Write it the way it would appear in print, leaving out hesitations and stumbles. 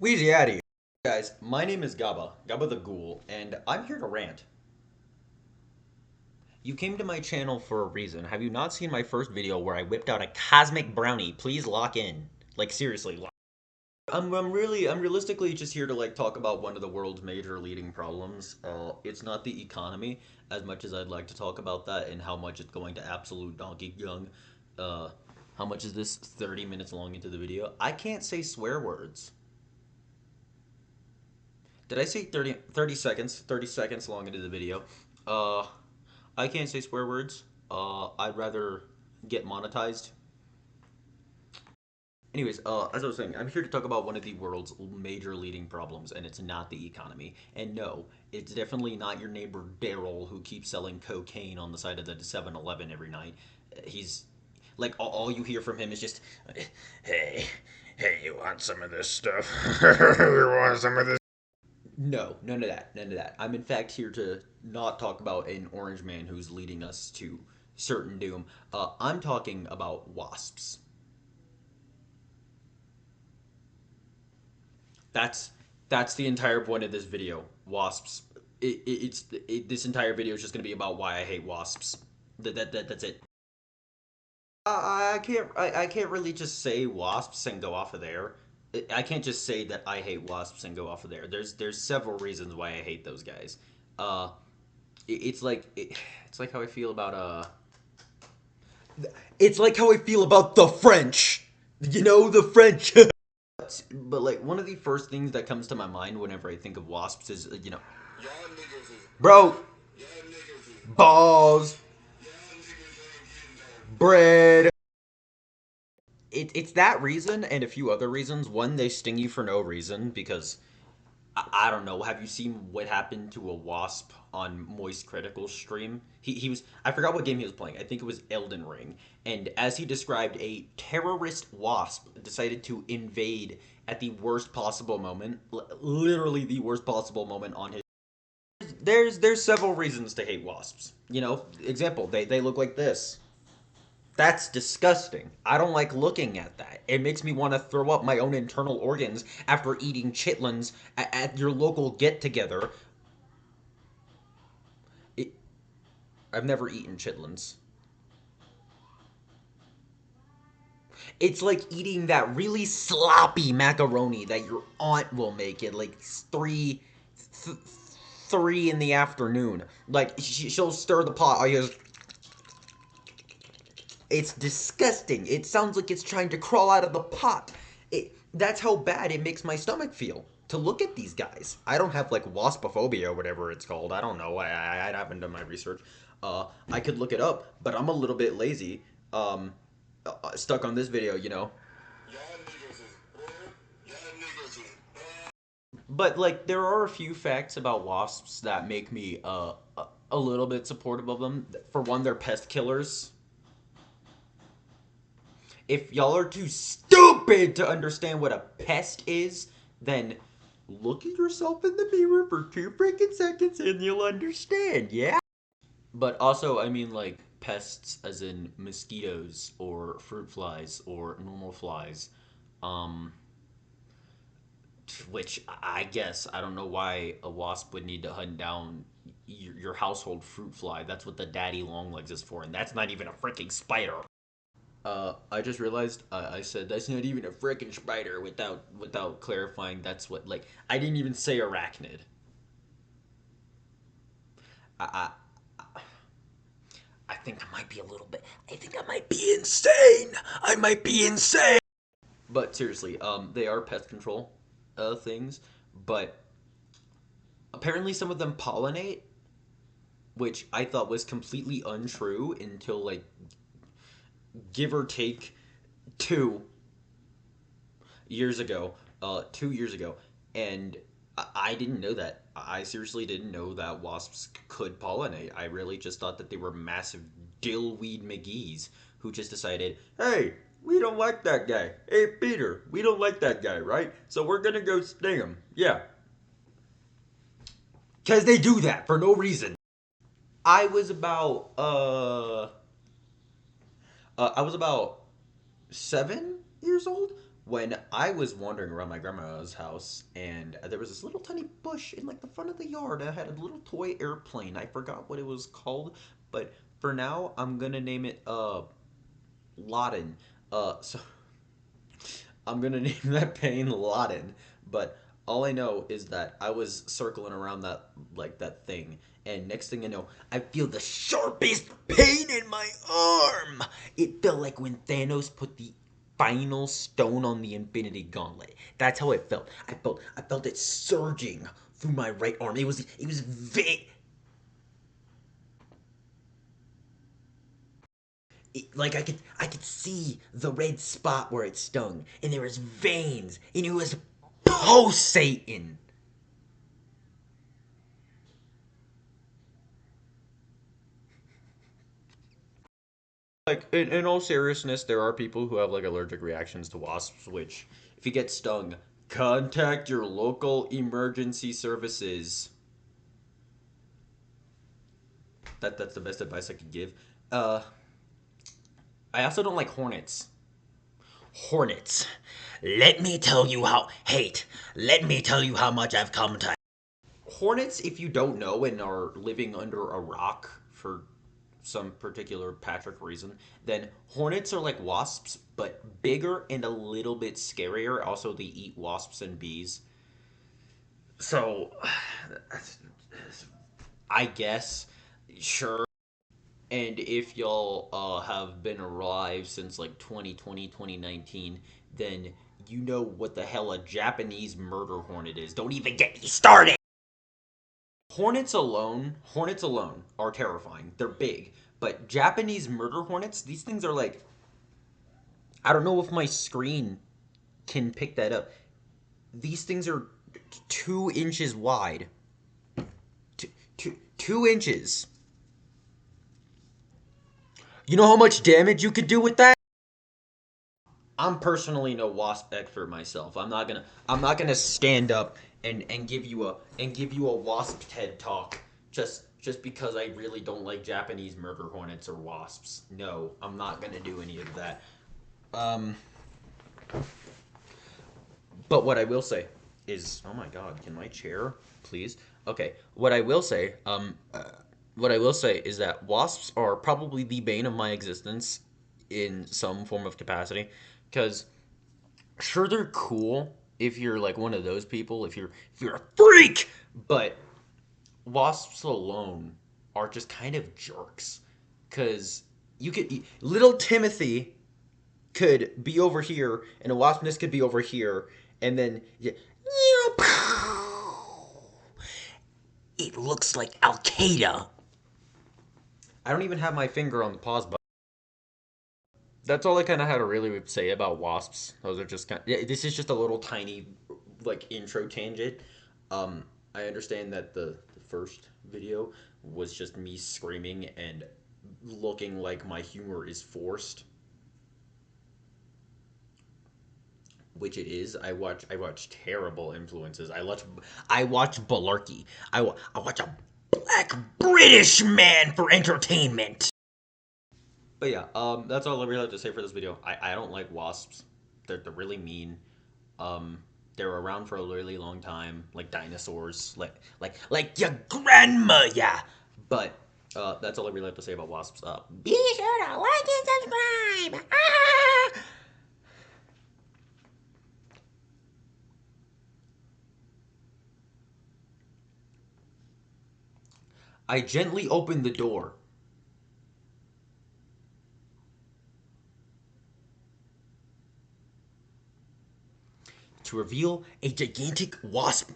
Wheezy Addy. Guys, my name is Gaba the Ghoul, and I'm here to rant. You came to my channel for a reason. Have you not seen my first video where I whipped out a cosmic brownie? Please lock in. Like, seriously. I'm realistically just here to, like, talk about one of the world's major leading problems. It's not the economy, as much as I'd like to talk about that and how much it's going to absolute donkey dung. Uh, how much is this? 30 minutes long into the video? I can't say swear words. Did I say 30 seconds? 30 seconds long into the video. Uh, I can't say swear words. I'd rather get monetized. Anyways, as I was saying, I'm here to talk about one of the world's major leading problems, and it's not the economy. And no, it's definitely not your neighbor Daryl who keeps selling cocaine on the side of the 7-Eleven every night. He's like all you hear from him is just, "Hey, hey, you want some of this stuff? You want some of this?" No, none of that. None of that. I'm in fact here to not talk about an orange man who's leading us to certain doom. I'm talking about wasps. That's that's the entire point of this video. Wasps. This entire video is just gonna be about why I hate wasps. That's it. I can't really just say wasps and go off of there. I can't just say that I hate wasps and go off of there. There's several reasons why I hate those guys. Uh, it's like how I feel about it's like how I feel about the French. You know, the French. But like one of the first things that comes to my mind whenever I think of wasps is bro, balls, bread. It's that reason and a few other reasons. One, they sting you for no reason because I don't know. Have you seen what happened to a wasp on Moist Critical's stream? He was, I forgot what game he was playing. I think it was Elden Ring. And as he described, a terrorist wasp decided to invade at the worst possible moment, literally the worst possible moment on his. There's several reasons to hate wasps. You know, example, they look like this. That's disgusting. I don't like looking at that. It makes me want to throw up my own internal organs after eating chitlins at your local get together. I've never eaten chitlins. It's like eating that really sloppy macaroni that your aunt will make at like th- 3 in the afternoon. Like she'll stir the pot. I just It's disgusting. It sounds like it's trying to crawl out of the pot. That's how bad it makes my stomach feel to look at these guys. I don't have like waspophobia or whatever it's called. I don't know. I haven't done my research. I could look it up, but I'm a little bit lazy. Um, Stuck on this video, you know. But like, there are a few facts about wasps that make me a little bit supportive of them. For one, they're pest killers. If y'all are too stupid to understand what a pest is, then look at yourself in the mirror for 2 freaking seconds and you'll understand, yeah? But also, I mean, like, pests as in mosquitoes or fruit flies or normal flies. Um, which I guess, I don't know why a wasp would need to hunt down your household fruit fly. That's what the daddy long legs is for, and that's not even a freaking spider. I just realized I said that's not even a freaking spider without clarifying that's what, like, I didn't even say arachnid. I I think I might be a little bit. I think I might be insane. I might be insane. But seriously, they are pest control things, but apparently some of them pollinate, which I thought was completely untrue until like give or take 2 years ago, 2 years ago, and I didn't know that. I seriously didn't know that wasps could pollinate. I really just thought that they were massive dillweed McGee's who just decided, hey, we don't like that guy. Hey, Peter, we don't like that guy, right? So we're gonna go sting him. Yeah. Because they do that for no reason. I was about, I was about 7 years old when I was wandering around my grandma's house, and there was this little tiny bush in like the front of the yard. I had a little toy airplane. I forgot what it was called, but for now, I'm gonna name it Laden. So I'm gonna name that pain Laden. But all I know is that I was circling around that thing, and next thing I know, I feel the sharpest pain in my arm. It felt like when Thanos put the final stone on the Infinity Gauntlet. That's how it felt. I felt it surging through my right arm. It was like I could see the red spot where it stung, and there was veins, and it was pulsating. Like in all seriousness, there are people who have like allergic reactions to wasps. Which, if you get stung, contact your local emergency services. That's the best advice I could give. Uh, I also don't like hornets. Hornets. Let me tell you how hate. Let me tell you how much I've come to. Hornets, if you don't know and are living under a rock for some particular Patrick reason, then hornets are like wasps, but bigger and a little bit scarier. Also, they eat wasps and bees. So, I guess, sure. And if y'all have been alive since like 2020, 2019, then you know what the hell a Japanese murder hornet is. Don't even get me started! Hornets alone are terrifying. They're big. But Japanese murder hornets, these things are like, I don't know if my screen can pick that up. These things are 2 inches wide. 2 inches. You know how much damage you could do with that? I'm personally no wasp expert myself. I'm not gonna stand up and give you a wasp TED talk just because I really don't like Japanese murder hornets or wasps. No, I'm not gonna do any of that. Um, but what I will say is, oh my god, can my chair please? Okay, what I will say is that wasps are probably the bane of my existence in some form of capacity, because sure they're cool if you're like one of those people, if you're a freak, but wasps alone are just kind of jerks, because little Timothy could be over here and a wasp nest could be over here, and then yeah, it looks like Al Qaeda. I don't even have my finger on the pause button. That's all I kind of had to really say about wasps. Those are just kind. Yeah, this is just a little tiny, like intro tangent. I understand that the first video was just me screaming and looking like my humor is forced, which it is. I watch terrible influences. I watch Balarkey. I watch a black British man for entertainment. But yeah, that's all I really have to say for this video. I don't like wasps. They're really mean. Um, they're around for a really long time, like dinosaurs, like your grandma, yeah. But that's all I really have to say about wasps. Be sure to like and subscribe. Ah! I gently opened the door to reveal a gigantic wasp